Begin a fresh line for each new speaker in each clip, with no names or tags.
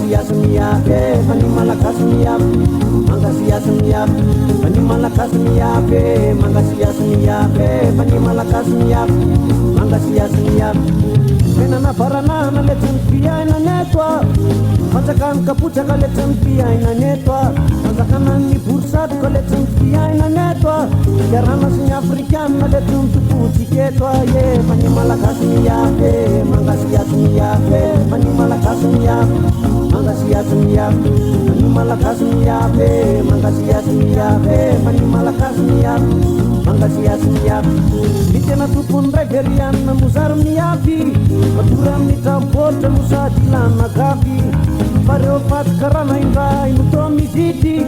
Mangasiasa miabe mani malakas miabe Mangasiasa miabe mani malakas miabe Mangasiasa miabe mani malakas miabe Mangasiasa miabe Menana barana na letan pia na netwa Masakan kapucha ka letan pia na netwa Masakanan ni bursa ka letan pia na netwa Yarana sin afrikan na letan tupu tiketwa ye mani malakas miabe Mangasiasa miabe mani malakas miabe Mangasiasa miabe mani malakas miabe Mangasiasa miabe mani malakas miabe Mangasiasa miabe Itena tupun regerian na musar miabe Maturam ni tampota musa dilana gabi Pareopat karana inda inuto misiti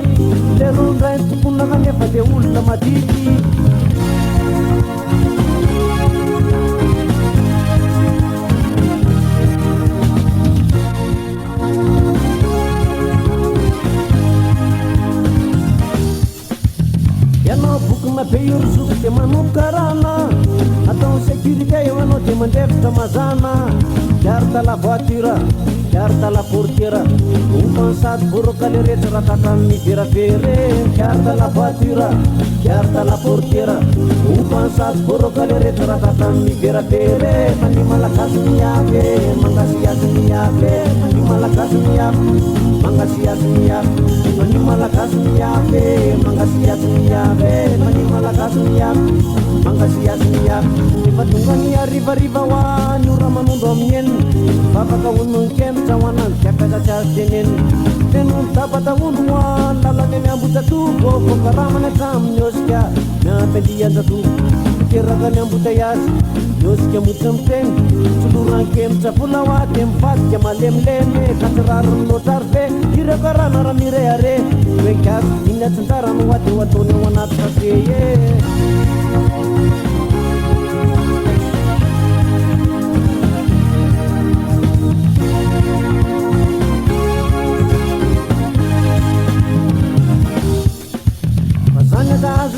Lerunda tupun na kanya pade ulta matiti Yano bukuma peyur sukte manu karana Atau security wano demandef tamazana Jarta la voitura, jarta la portiera Un saat buru kali retra tatami fira fere Jarta la voitura, jarta la portiera Un saat buru kali retra tatami fira fere Mani malakas miabe, mangasiasa miabe Mani malakas miabe, mangasiasa miabe Mani malakas miabe, mangasiasa miabe Mani malakas miabe, mangasiasa miabe Matungani riba wa nyura manundo mien Baba ka unung kem cawanan Kaka caca jenin Tenun tapata unwa Lala nene ambuta tu Koko karamane kam nyoska Na pedian satu Kiragan yang buta yas Nyoska mutem ten Suluran kem capulawa Tempat kemalem lene Kacerarun lotarpe Kira karana ramire are Wekas ingat sentaran Watu ne wanat kaseye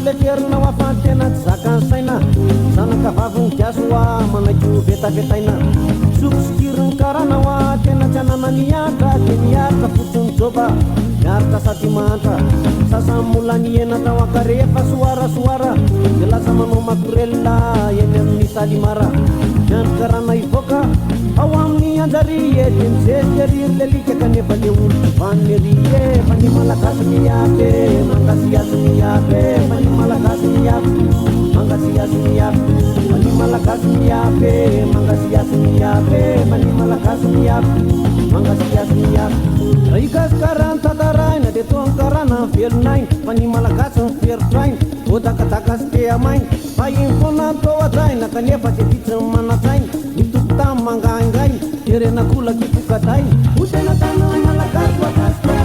Leker na wafantena zakan saina Sana kavavun kiaswa manaju beta-betaina Sukskirun karana wa tena canana niaka Keniaka putun coba Yarta sati mata Sasa mulani yena tawa karefa suara-suara Jelas sama noma kurella Yenem misali mara Dan karana ifoka Awam ni andari ye Dem sejerir lelike kane bade ulti paneri ye Mani malakas miyabe Mangasiasa miyabe Mani malakas miyabe Mangasiasa miyabe Mani malakas miyabe Mangasiasa miyabe Mani malakas miyabe Mangasiasa miyabe Raikas karan tatarai na detuang karana Fiel nain Mani malakas fier train Oda katakas kea main Payin pona toa train Na kanepa cetitra manatain Itu tamanggain Irena kula kipukatain Udena tanah malakas wakasya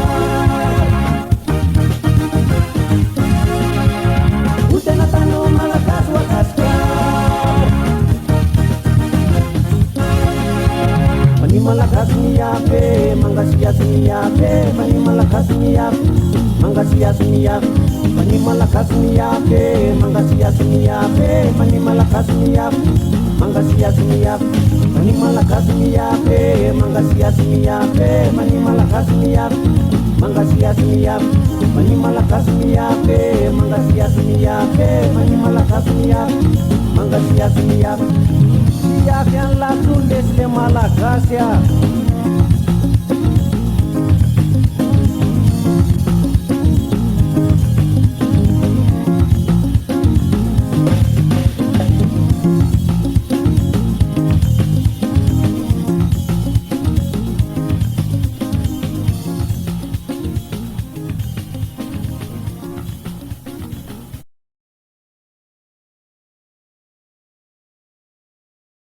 Udena tanah malakas wakasya Mani malakas miyabe Mangasiasa miyabe Mani malakas miyabe Mangasiasa miyabe Mani malakas miyabe Mangasiasa miyabe Mani malakas miyabe Mangasiasa miyabe Mani malakas miyabe Mangasiasa miyabe Mani malakas miyabe Mangasiasa miyabe Mani malakas miyabe Mangasiasa miyabe Mani malakas miyabe Mangasiasa miyabe Siap yang lalu les de Malakas ya